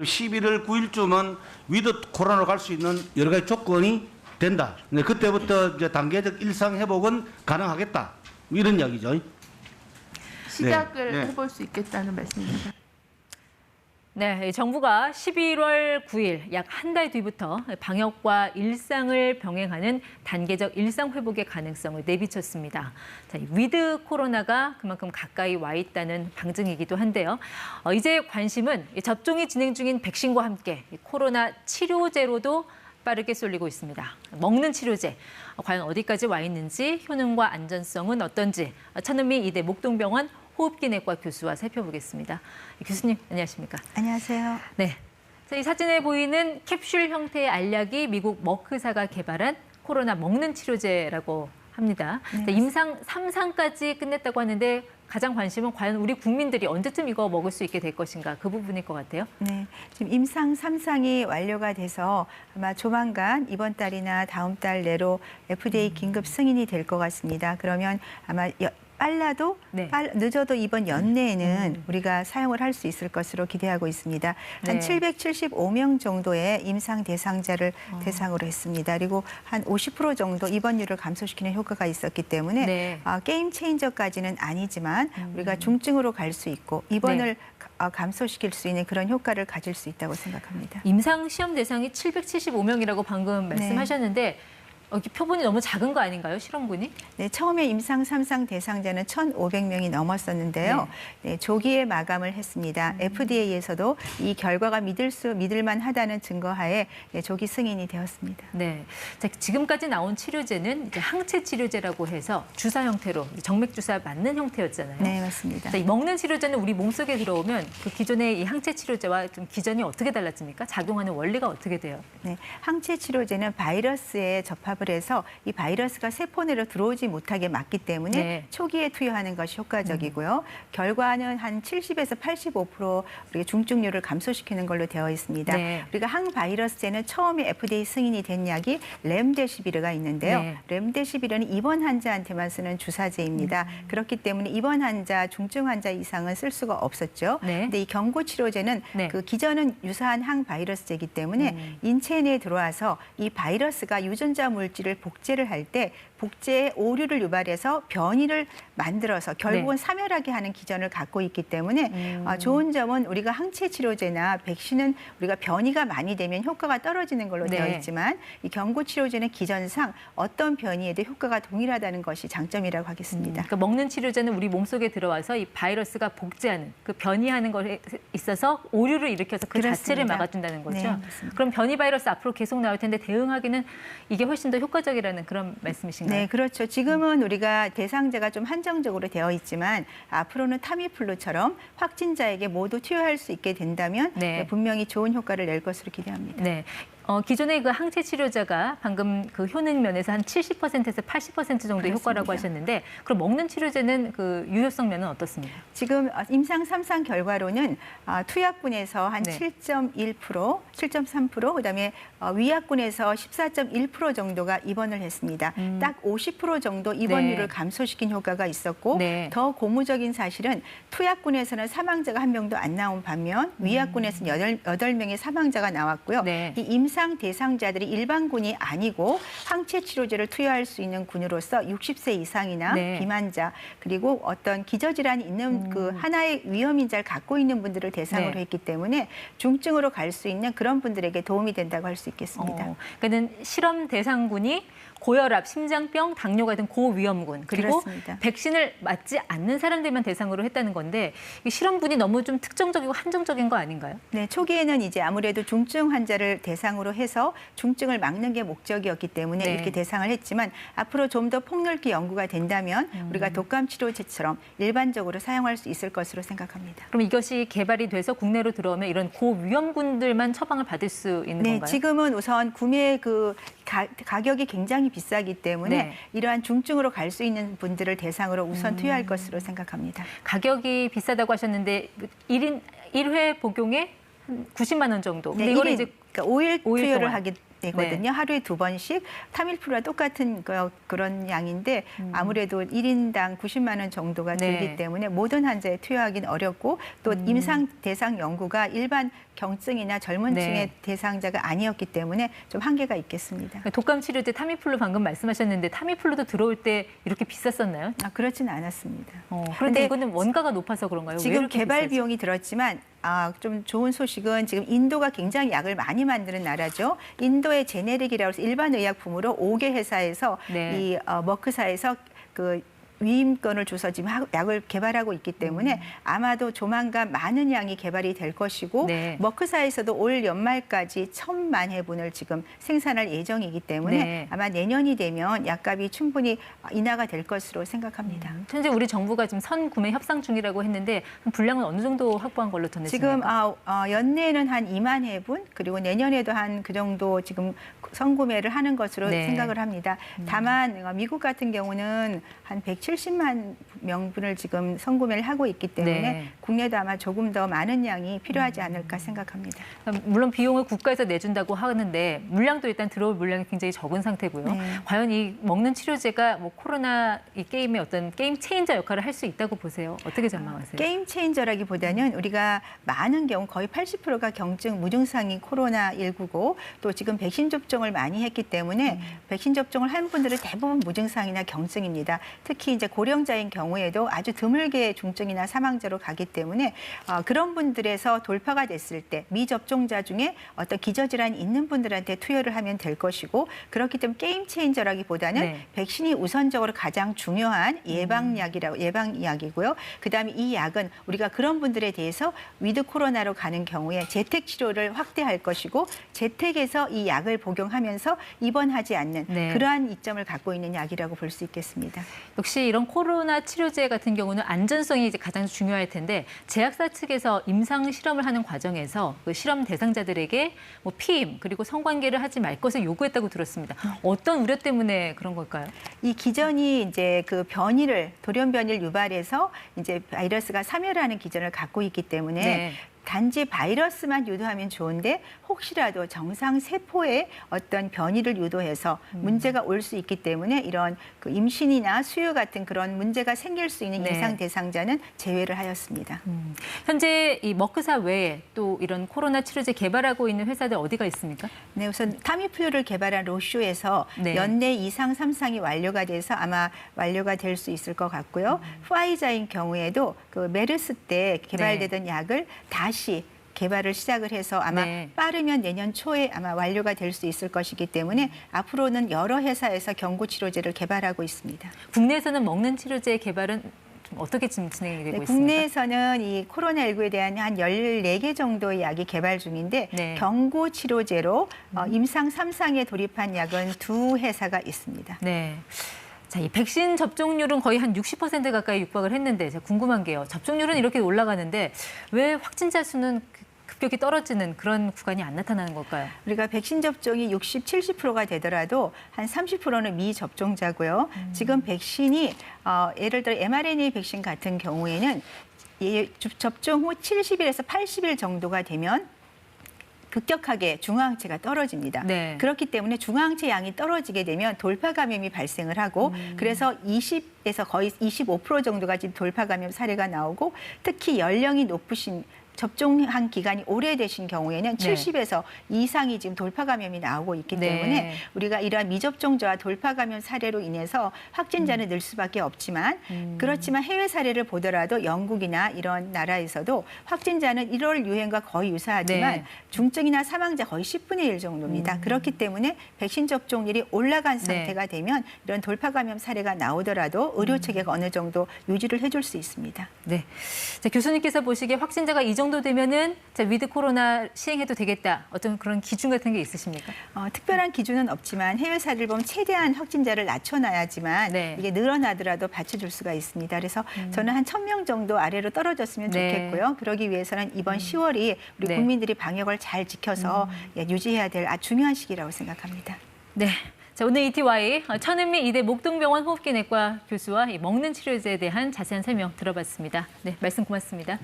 11월 9일쯤은 위드 코로나로 갈 수 있는 여러 가지 조건이 된다. 네, 그때부터 이제 단계적 일상 회복은 가능하겠다. 이런 이야기죠. 시작을 네. 해볼 수 있겠다는 말씀입니다. 네, 정부가 11월 9일 약 한 달 뒤부터 방역과 일상을 병행하는 단계적 일상 회복의 가능성을 내비쳤습니다. 자, 이 위드 코로나가 그만큼 가까이 와 있다는 방증이기도 한데요. 이제 관심은 접종이 진행 중인 백신과 함께 코로나 치료제로도 빠르게 쏠리고 있습니다. 먹는 치료제, 과연 어디까지 와 있는지, 효능과 안전성은 어떤지 천은미 이대 목동병원 호흡기내과 교수와 살펴보겠습니다. 교수님, 안녕하십니까? 안녕하세요. 네. 이 사진에 보이는 캡슐 형태의 알약이 미국 머크사가 개발한 코로나 먹는 치료제라고 합니다. 네, 임상 3상까지 끝냈다고 하는데 가장 관심은 과연 우리 국민들이 언제쯤 이거 먹을 수 있게 될 것인가 그 부분일 것 같아요. 네, 지금 임상 3상이 완료가 돼서 아마 조만간 이번 달이나 다음 달 내로 FDA 긴급 승인이 될 것 같습니다. 그러면 아마 빨라도 네. 늦어도 이번 연내에는 우리가 사용을 할 수 있을 것으로 기대하고 있습니다. 한 네. 775명 정도의 임상 대상자를 대상으로 했습니다. 그리고 한 50% 정도 입원율을 감소시키는 효과가 있었기 때문에 네. 게임 체인저까지는 아니지만 우리가 중증으로 갈 수 있고 입원을 감소시킬 수 있는 그런 효과를 가질 수 있다고 생각합니다. 임상 시험 대상이 775명이라고 방금 말씀하셨는데 표본이 너무 작은 거 아닌가요, 실험군이? 네, 처음에 임상 3상 대상자는 1,500명이 넘었었는데요. 네, 조기에 마감을 했습니다. FDA에서도 이 결과가 믿을만하다는 증거하에 조기 승인이 되었습니다. 네, 자, 지금까지 나온 치료제는 이제 항체 치료제라고 해서 주사 형태로 정맥 주사 맞는 형태였잖아요. 네, 맞습니다. 자, 이 먹는 치료제는 우리 몸속에 들어오면 그 기존의 이 항체 치료제와 좀 기전이 어떻게 달라집니까? 작용하는 원리가 어떻게 돼요? 네, 항체 치료제는 바이러스에 접합을 해서 이 바이러스가 세포 내로 들어오지 못하게 막기 때문에 네. 초기에 투여하는 것이 효과적이고요. 결과는 한 70에서 85% 우리가 중증률을 감소시키는 걸로 되어 있습니다. 네. 우리가 항바이러스제는 처음에 FDA 승인이 된 약이 렘데시비르가 있는데요. 네. 렘데시비르는 입원 환자한테만 쓰는 주사제입니다. 그렇기 때문에 입원 환자, 중증 환자 이상은 쓸 수가 없었죠. 네. 근데 이 경구 치료제는 네. 그 기전은 유사한 항바이러스제이기 때문에 인체 내에 들어와서 이 바이러스가 유전자 물질을 복제를 할 때 복제의 오류를 유발해서 변이를 만들어서 결국은 네. 사멸하게 하는 기전을 갖고 있기 때문에 좋은 점은 우리가 항체 치료제나 백신은 우리가 변이가 많이 되면 효과가 떨어지는 걸로 네. 되어 있지만 이 경구 치료제는 기전상 어떤 변이에도 효과가 동일하다는 것이 장점이라고 하겠습니다. 그러니까 먹는 치료제는 우리 몸속에 들어와서 이 바이러스가 복제하는 그 변이하는 것에 있어서 오류를 일으켜서 그 자체를 그렇습니다. 막아준다는 거죠. 네, 맞습니다. 그럼 변이 바이러스 앞으로 계속 나올 텐데 대응하기는 이게 훨씬 더 효과적이라는 그런 말씀이신가요? 네, 그렇죠. 지금은 우리가 대상자가 좀 한정적으로 되어 있지만 앞으로는 타미플루처럼 확진자에게 모두 투여할 수 있게 된다면 네. 분명히 좋은 효과를 낼 것으로 기대합니다. 네. 기존의 그 항체 치료제가 방금 그 효능 면에서 한 70%에서 80% 정도의 효과라고 그렇습니다. 하셨는데 그럼 먹는 치료제는 그 유효성 면은 어떻습니까? 지금 임상 3상 결과로는 투약군에서 한 네. 7.1%, 7.3%, 그다음에 위약군에서 14.1% 정도가 입원을 했습니다. 딱 50% 정도 입원율을 네. 감소시킨 효과가 있었고 네. 더 고무적인 사실은 투약군에서는 사망자가 한 명도 안 나온 반면 위약군에서는 8명의 사망자가 나왔고요. 네. 이 임상 대상자들이 일반군이 아니고 항체 치료제를 투여할 수 있는 군으로서 60세 이상이나 네. 비만자 그리고 어떤 기저질환이 있는 그 하나의 위험 인자를 갖고 있는 분들을 대상으로 네. 했기 때문에 중증으로 갈 수 있는 그런 분들에게 도움이 된다고 할 수 있겠습니다. 그러니까 실험 대상군이 고혈압, 심장병, 당뇨 같은 고위험군 그리고 그렇습니다. 백신을 맞지 않는 사람들만 대상으로 했다는 건데 이 실험군이 너무 좀 특정적이고 한정적인 거 아닌가요? 네, 초기에는 이제 아무래도 중증 환자를 대상으로 해서 중증을 막는 게 목적이었기 때문에 네. 이렇게 대상을 했지만 앞으로 좀 더 폭넓게 연구가 된다면 우리가 독감 치료제처럼 일반적으로 사용할 수 있을 것으로 생각합니다. 그럼 이것이 개발이 돼서 국내로 들어오면 이런 고위험군들만 처방을 받을 수 있는 네, 건가요? 지금은 우선 구매 가격이 굉장히 비싸기 때문에 네. 이러한 중증으로 갈 수 있는 분들을 대상으로 우선 투여할 것으로 생각합니다. 가격이 비싸다고 하셨는데 1회 복용에 한 90만 원 정도. 근데 네, 이거를 일인, 이제 그러니까 5일 오일 투여를 동안. 하기 되거든요. 하루에 2번씩 타밀플루와 똑같은 그런 양인데 아무래도 1인당 90만 원 정도가 들기 네. 때문에 모든 환자에 투여하기는 어렵고 또 임상 대상 연구가 일반 경증이나 젊은 네. 층의 대상자가 아니었기 때문에 좀 한계가 있겠습니다. 독감 치료 때 타미플루 방금 말씀하셨는데 타미플루도 들어올 때 이렇게 비쌌었나요? 그렇지는 않았습니다. 그런데 근데 이거는 원가가 높아서 그런가요? 왜 지금 이렇게 개발 비싸죠? 비용이 들었지만 좀 좋은 소식은 지금 인도가 굉장히 약을 많이 만드는 나라죠. 인도의 제네릭이라고 해서 일반 의약품으로 5개 회사에서 네. 이 머크사에서 그 위임권을 줘서 지금 약을 개발하고 있기 때문에 아마도 조만간 많은 양이 개발이 될 것이고 네. 머크사에서도 올 연말까지 1,000만 회분을 지금 생산할 예정이기 때문에 네. 아마 내년이 되면 약값이 충분히 인하가 될 것으로 생각합니다. 현재 우리 정부가 지금 선구매 협상 중이라고 했는데 분량은 어느 정도 확보한 걸로 전해집니까? 지금 연내에는 한 2만 회분 그리고 내년에도 한 그 정도 지금 선구매를 하는 것으로 네. 생각을 합니다. 다만 미국 같은 경우는 한 170만 명분을 지금 선구매를 하고 있기 때문에 네. 국내도 아마 조금 더 많은 양이 필요하지 않을까 생각합니다. 물론 비용을 국가에서 내준다고 하는데 물량도 일단 들어올 물량이 굉장히 적은 상태고요. 네. 과연 이 먹는 치료제가 뭐 코로나 이 게임의 어떤 게임 체인저 역할을 할 수 있다고 보세요? 어떻게 전망하세요? 게임 체인저라기보다는 우리가 많은 경우 거의 80%가 경증 무증상인 코로나19고 또 지금 백신 접종을 많이 했기 때문에 백신 접종을 한 분들은 대부분 무증상이나 경증입니다. 특히 이제 고령자인 경우에도 아주 드물게 중증이나 사망자로 가기 때문에 그런 분들에서 돌파가 됐을 때 미접종자 중에 어떤 기저질환이 있는 분들한테 투여를 하면 될 것이고 그렇기 때문에 게임 체인저라기보다는 네. 백신이 우선적으로 가장 중요한 예방약이고요. 그다음에 이 약은 우리가 그런 분들에 대해서 위드 코로나로 가는 경우에 재택 치료를 확대할 것이고 재택에서 이 약을 복용하면서 입원하지 않는 네. 그러한 이점을 갖고 있는 약이라고 볼 수 있겠습니다. 역시 이런 코로나 치료제 같은 경우는 안전성이 이제 가장 중요할 텐데 제약사 측에서 임상 실험을 하는 과정에서 그 실험 대상자들에게 뭐 피임 그리고 성관계를 하지 말 것을 요구했다고 들었습니다. 어떤 우려 때문에 그런 걸까요? 이 기전이 이제 그 돌연 변이를 유발해서 이제 바이러스가 사멸하는 기전을 갖고 있기 때문에 네. 단지 바이러스만 유도하면 좋은데 혹시라도 정상 세포에 어떤 변이를 유도해서 문제가 올 수 있기 때문에 이런 그 임신이나 수유 같은 그런 문제가 생길 수 있는 네. 임상 대상자는 제외를 하였습니다. 현재 이 머크사 외에 또 이런 코로나 치료제 개발하고 있는 회사들 어디가 있습니까? 네, 우선 타미플루를 개발한 로슈에서 네. 연내 2상, 3상이 완료가 돼서 아마 완료가 될 수 있을 것 같고요. 화이자인 경우에도 그 메르스 때 개발되던 약을 다시 개발을 시작을 해서 아마 네. 빠르면 내년 초에 아마 완료가 될 수 있을 것이기 때문에 앞으로는 여러 회사에서 경구 치료제를 개발하고 있습니다. 국내에서는 먹는 치료제 개발은 좀 어떻게 지금 진행이 되고 네, 있습니까? 국내에서는 이 코로나19에 대한 한 14개 정도의 약이 개발 중인데 네. 경구 치료제로 임상 3상에 돌입한 약은 2회사가 있습니다. 네. 자, 이 백신 접종률은 거의 한 60% 가까이 육박을 했는데 제가 궁금한 게요. 접종률은 이렇게 올라가는데 왜 확진자 수는 급격히 떨어지는 그런 구간이 안 나타나는 걸까요? 우리가 백신 접종이 60, 70%가 되더라도 한 30%는 미접종자고요. 지금 백신이 예를 들어 mRNA 백신 같은 경우에는 접종 후 70일에서 80일 정도가 되면 급격하게 중화항체가 떨어집니다. 네. 그렇기 때문에 중화항체 양이 떨어지게 되면 돌파 감염이 발생을 하고 그래서 20에서 거의 25% 정도가 지금 돌파 감염 사례가 나오고 특히 연령이 높으신 접종한 기간이 오래되신 경우에는 네. 70에서 이상이 지금 돌파 감염이 나오고 있기 네. 때문에 우리가 이러한 미접종자와 돌파 감염 사례로 인해서 확진자는 늘 수밖에 없지만 그렇지만 해외 사례를 보더라도 영국이나 이런 나라에서도 확진자는 1월 유행과 거의 유사하지만 네. 중증이나 사망자 거의 10분의 1 정도입니다. 그렇기 때문에 백신 접종률이 올라간 상태가 되면 이런 돌파 감염 사례가 나오더라도 의료 체계가 어느 정도 유지를 해줄 수 있습니다. 네. 자, 교수님께서 보시기에 확진자가 이 정도 되면은 자, 위드 코로나 시행해도 되겠다. 어떤 그런 기준 같은 게 있으십니까? 특별한 기준은 없지만 해외 사례를 보면 최대한 확진자를 낮춰놔야지만 네. 이게 늘어나더라도 받쳐줄 수가 있습니다. 그래서 저는 한 1,000명 정도 아래로 떨어졌으면 네. 좋겠고요. 그러기 위해서는 이번 10월이 우리 네. 국민들이 방역을 잘 지켜서 유지해야 될 아주 중요한 시기라고 생각합니다. 네. 자, 오늘 ETY 천은미 이대 목동병원 호흡기내과 교수와 이 먹는 치료제에 대한 자세한 설명 들어봤습니다. 네, 말씀 고맙습니다.